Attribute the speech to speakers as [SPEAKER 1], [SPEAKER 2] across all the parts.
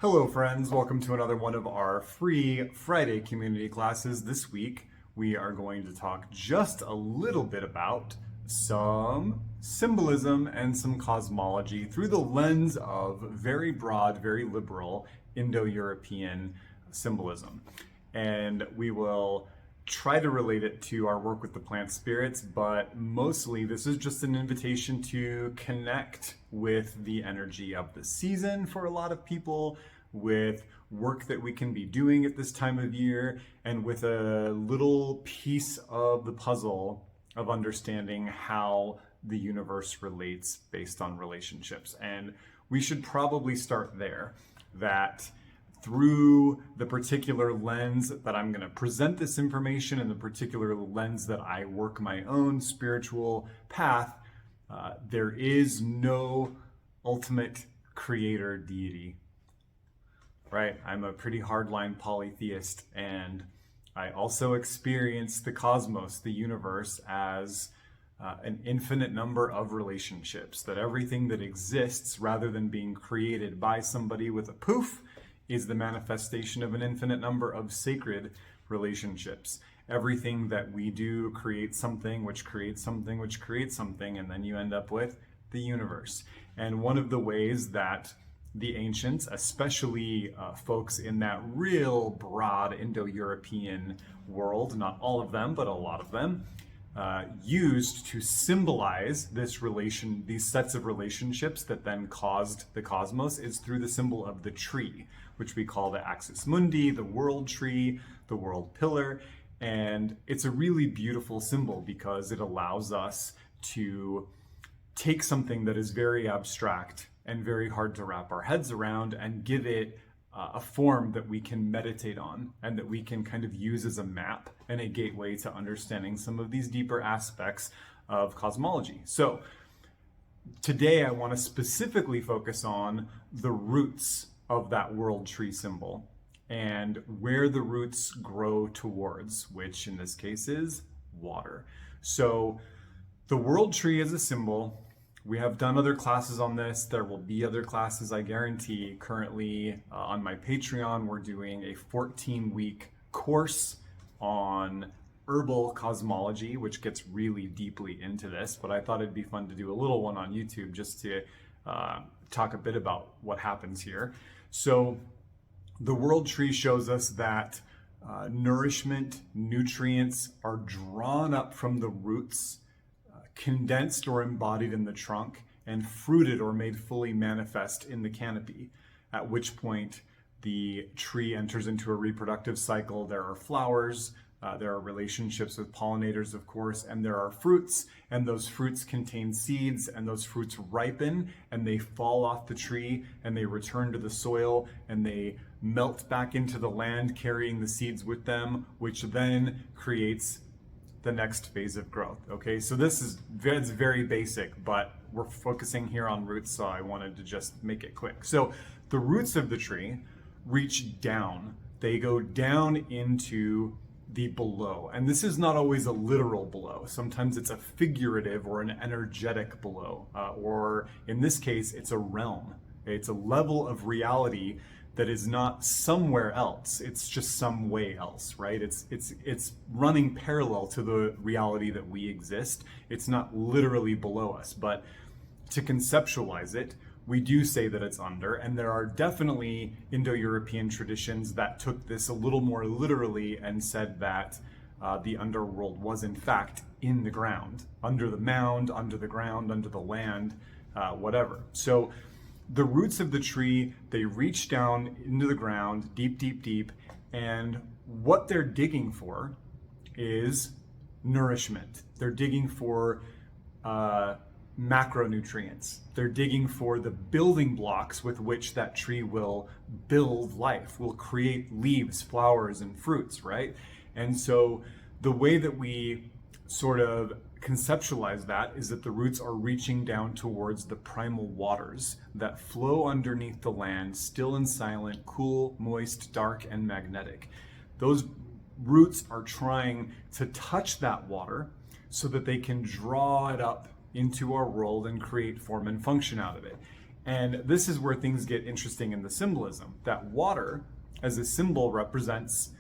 [SPEAKER 1] Hello friends, welcome to another one of our free Friday community classes. This week we are going to talk just a little bit about some symbolism and some cosmology through the lens of very broad, very liberal Indo-European symbolism. And we will try to relate it to our work with the plant spirits, but mostly this is just an invitation to connect with the energy of the season for a lot of people, with work that we can be doing at this time of year, and with a little piece of the puzzle of understanding how the universe relates based on relationships. And we should probably start there, that through the particular lens that I'm going to present this information and the particular lens that I work my own spiritual path, there is no ultimate creator deity, right? I'm a pretty hardline polytheist, and I also experience the cosmos, the universe, as an infinite number of relationships, that everything that exists, rather than being created by somebody with a poof, is the manifestation of an infinite number of sacred relationships. Everything that we do creates something, which creates something, which creates something, and then you end up with the universe. And one of the ways that the ancients, especially folks in that real broad Indo-European world, not all of them, but a lot of them, used to symbolize these sets of relationships that then caused the cosmos, is through the symbol of the tree, which we call the axis mundi, the world tree, the world pillar. And it's a really beautiful symbol because it allows us to take something that is very abstract and very hard to wrap our heads around and give it a form that we can meditate on and that we can kind of use as a map and a gateway to understanding some of these deeper aspects of cosmology. So today I want to specifically focus on the roots of that world tree symbol and where the roots grow towards, which in this case is water. So the world tree is a symbol. We have done other classes on this. There will be other classes, I guarantee. Currently on my Patreon, we're doing a 14-week course on herbal cosmology, which gets really deeply into this, but I thought it'd be fun to do a little one on YouTube just to talk a bit about what happens here. So the world tree shows us that nourishment, nutrients are drawn up from the roots, condensed or embodied in the trunk, and fruited or made fully manifest in the canopy, at which point the tree enters into a reproductive cycle. There are flowers, there are relationships with pollinators, of course, and there are fruits, and those fruits contain seeds, and those fruits ripen, and they fall off the tree, and they return to the soil, and they melt back into the land, carrying the seeds with them, which then creates the next phase of growth. Okay, so it's very basic, but we're focusing here on roots, so I wanted to just make it quick. So the roots of the tree reach down. They go down into the below. And this is not always a literal below. Sometimes it's a figurative or an energetic below, or in this case, it's a realm. It's a level of reality that is not somewhere else. It's just some way else, right? It's running parallel to the reality that we exist. It's not literally below us, but to conceptualize it, we do say that it's under, and there are definitely Indo-European traditions that took this a little more literally and said that the underworld was in fact in the ground, under the mound, under the ground, under the land, whatever. So the roots of the tree, they reach down into the ground, deep, deep, deep, and what they're digging for is nourishment. They're digging for macronutrients. They're digging for the building blocks with which that tree will build life, will create leaves, flowers, and fruits, right? And so the way that we sort of conceptualize that is that the roots are reaching down towards the primal waters that flow underneath the land, still and silent, cool, moist, dark, and magnetic. Those roots are trying to touch that water so that they can draw it up into our world and create form and function out of it. And this is where things get interesting in the symbolism, that water as a symbol represents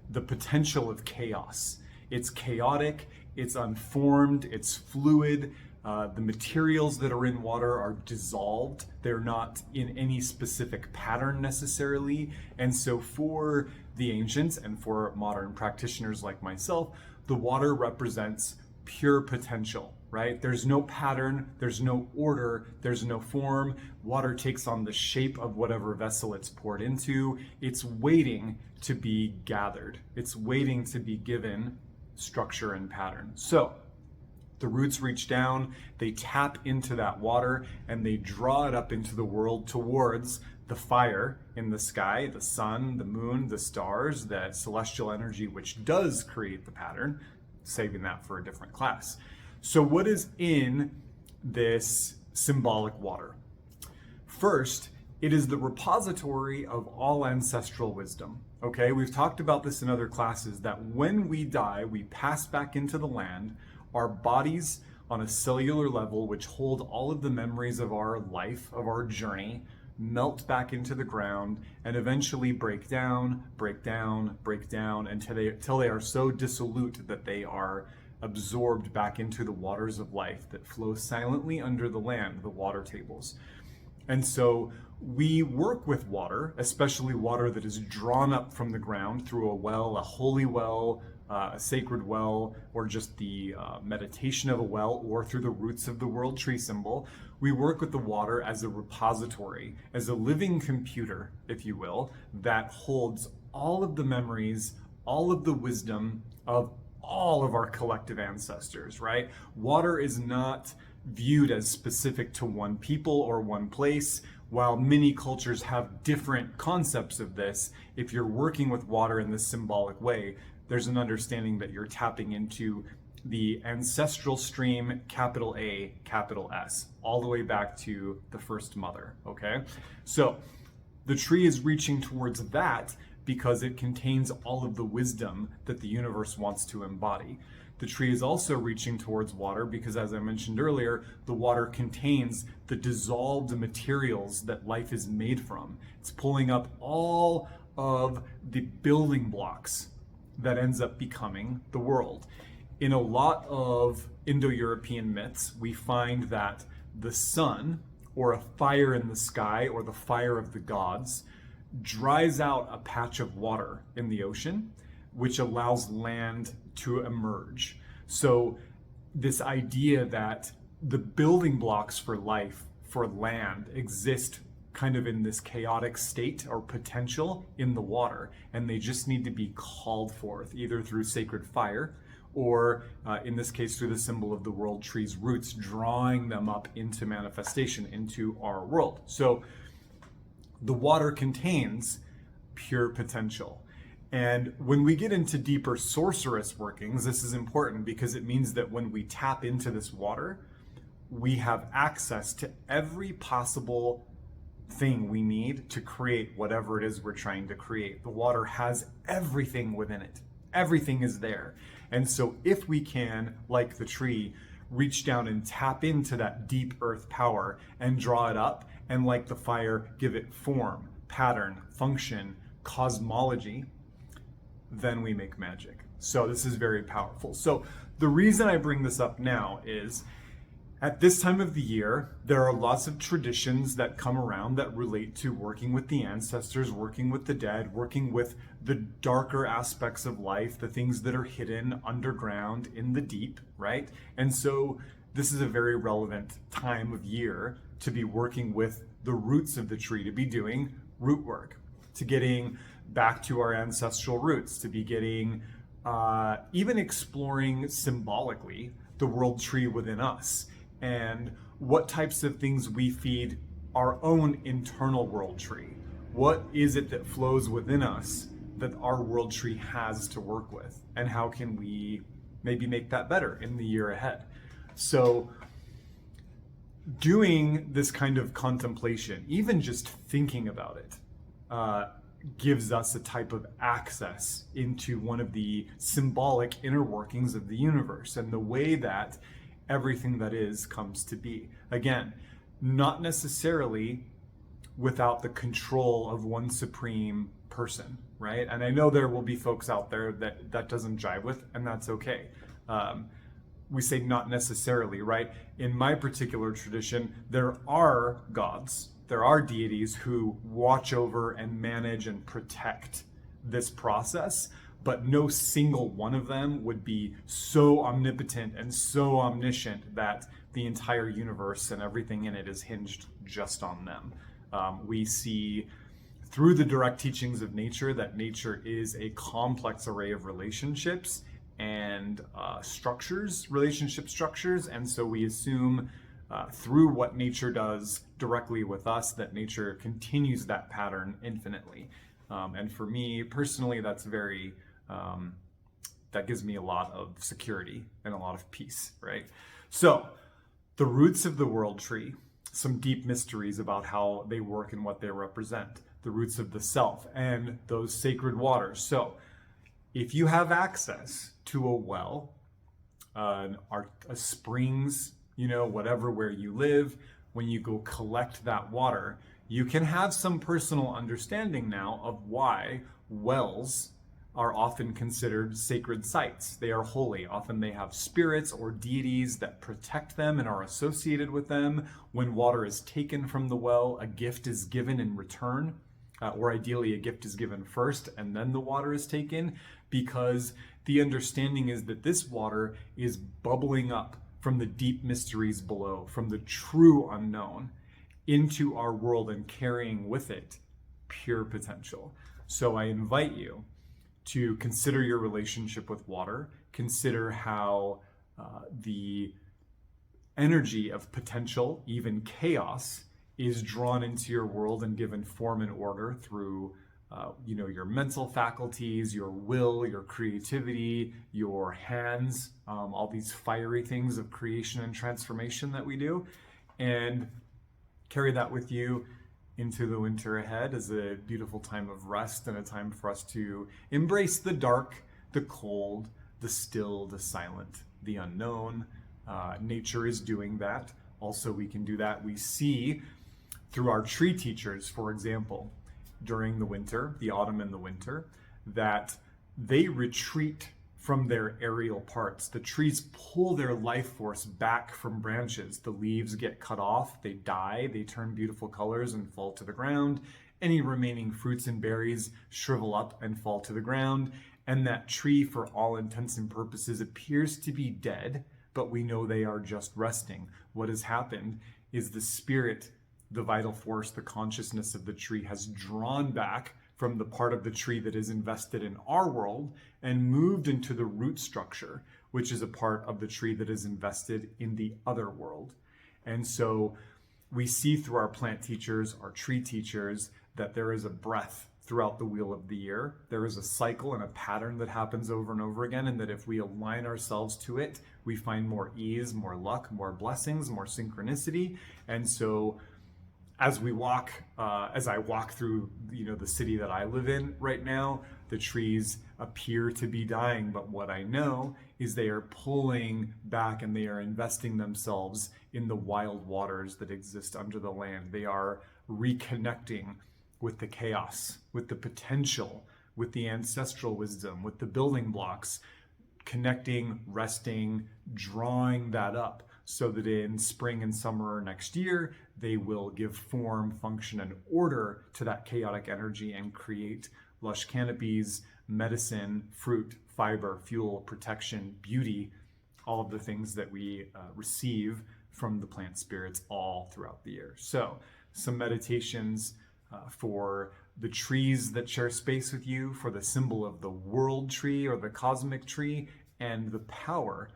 [SPEAKER 1] the potential of chaos. It's chaotic, it's unformed, it's fluid. The materials that are in water are dissolved. They're not in any specific pattern necessarily. And so for the ancients and for modern practitioners like myself, the water represents pure potential, right? There's no pattern, there's no order, there's no form. Water takes on the shape of whatever vessel it's poured into. It's waiting to be gathered. It's waiting to be given structure and pattern. So the roots reach down, they tap into that water, and they draw it up into the world towards the fire in the sky, the sun, the moon, the stars, that celestial energy which does create the pattern, saving that for a different class. So what is in this symbolic water? First, it is the repository of all ancestral wisdom. Okay, we've talked about this in other classes, that when we die, we pass back into the land. Our bodies on a cellular level, which hold all of the memories of our life, of our journey, melt back into the ground and eventually break down until they are so dissolute that they are absorbed back into the waters of life that flow silently under the land, the water tables. And so we work with water, especially water that is drawn up from the ground through a well, a holy well, a sacred well, or just the meditation of a well, or through the roots of the world tree symbol. We work with the water as a repository, as a living computer, if you will, that holds all of the memories, all of the wisdom of all of our collective ancestors, right? Water is not viewed as specific to one people or one place. While many cultures have different concepts of this, if you're working with water in this symbolic way, there's an understanding that you're tapping into the ancestral stream, capital A, capital S, all the way back to the first mother, okay? So the tree is reaching towards that because it contains all of the wisdom that the universe wants to embody. The tree is also reaching towards water because, as I mentioned earlier, the water contains the dissolved materials that life is made from. It's pulling up all of the building blocks that ends up becoming the world. In a lot of Indo-European myths, we find that the sun, or a fire in the sky, or the fire of the gods, dries out a patch of water in the ocean, which allows land to emerge. So this idea that the building blocks for life, for land, exist kind of in this chaotic state or potential in the water, and they just need to be called forth, either through sacred fire, or in this case through the symbol of the world tree's roots, drawing them up into manifestation, into our world. So the water contains pure potential. And when we get into deeper sorceress workings, this is important because it means that when we tap into this water, we have access to every possible thing we need to create whatever it is we're trying to create. The water has everything within it. Everything is there. And so if we can, like the tree, reach down and tap into that deep earth power and draw it up, and like the fire, give it form, pattern, function, cosmology, then we make magic. So this is very powerful. So the reason I bring this up now is at this time of the year, there are lots of traditions that come around that relate to working with the ancestors, working with the dead, working with the darker aspects of life, the things that are hidden underground in the deep, right? And so this is a very relevant time of year to be working with the roots of the tree, to be doing root work, to getting back to our ancestral roots, to be getting, even exploring symbolically the world tree within us, and what types of things we feed our own internal world tree. What is it that flows within us that our world tree has to work with? And how can we maybe make that better in the year ahead? So doing this kind of contemplation, even just thinking about it, gives us a type of access into one of the symbolic inner workings of the universe and the way that everything that is comes to be. Again, not necessarily without the control of one supreme person, right? And I know there will be folks out there that doesn't jive with, and that's okay. We say not necessarily, right? In my particular tradition, there are gods, there are deities who watch over and manage and protect this process, but no single one of them would be so omnipotent and so omniscient that the entire universe and everything in it is hinged just on them. We see through the direct teachings of nature that nature is a complex array of relationships and relationship structures, and so we assume through what nature does directly with us that nature continues that pattern infinitely. And for me personally, that's that gives me a lot of security and a lot of peace, right? So the roots of the world tree, some deep mysteries about how they work and what they represent, the roots of the self and those sacred waters. So if you have access to a well, a springs, whatever, where you live, when you go collect that water, you can have some personal understanding now of why wells are often considered sacred sites. They are holy. Often they have spirits or deities that protect them and are associated with them. When water is taken from the well, a gift is given in return, or ideally a gift is given first and then the water is taken, because the understanding is that this water is bubbling up from the deep mysteries below, from the true unknown, into our world and carrying with it pure potential. So I invite you to consider your relationship with water, consider how the energy of potential, even chaos, is drawn into your world and given form and order through your mental faculties, your will, your creativity, your hands, all these fiery things of creation and transformation that we do, and carry that with you into the winter ahead as a beautiful time of rest and a time for us to embrace the dark, the cold, the still, the silent, the unknown. Nature is doing that. Also, we can do that. We see through our tree teachers, for example, during the winter, the autumn and the winter, that they retreat from their aerial parts. The trees pull their life force back from branches. The leaves get cut off, they die, they turn beautiful colors and fall to the ground. Any remaining fruits and berries shrivel up and fall to the ground. And that tree, for all intents and purposes, appears to be dead, but we know they are just resting. What has happened is the spirit, the vital force, the consciousness of the tree has drawn back from the part of the tree that is invested in our world and moved into the root structure, which is a part of the tree that is invested in the other world. And so we see through our plant teachers, our tree teachers, that there is a breath throughout the wheel of the year. There is a cycle and a pattern that happens over and over again, and that if we align ourselves to it, we find more ease, more luck, more blessings, more synchronicity. And so as I walk through, the city that I live in right now, the trees appear to be dying, but what I know is they are pulling back and they are investing themselves in the wild waters that exist under the land. They are reconnecting with the chaos, with the potential, with the ancestral wisdom, with the building blocks, connecting, resting, drawing that up, so that in spring and summer next year, they will give form, function, and order to that chaotic energy and create lush canopies, medicine, fruit, fiber, fuel, protection, beauty, all of the things that we receive from the plant spirits all throughout the year. So some meditations for the trees that share space with you, for the symbol of the world tree or the cosmic tree, and the power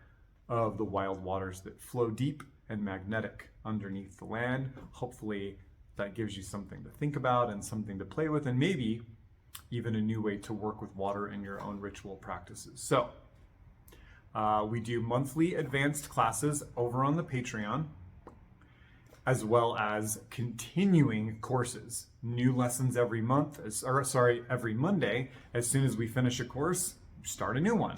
[SPEAKER 1] of the wild waters that flow deep and magnetic underneath the land. Hopefully that gives you something to think about and something to play with, and maybe even a new way to work with water in your own ritual practices. So we do monthly advanced classes over on the Patreon, as well as continuing courses, new lessons every month, every Monday. As soon as we finish a course, start a new one,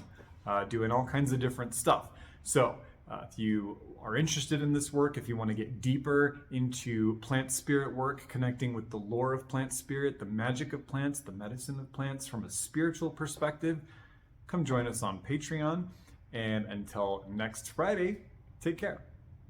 [SPEAKER 1] doing all kinds of different stuff. So if you are interested in this work, if you want to get deeper into plant spirit work, connecting with the lore of plant spirit, the magic of plants, the medicine of plants from a spiritual perspective, come join us on Patreon. And until next Friday, take care.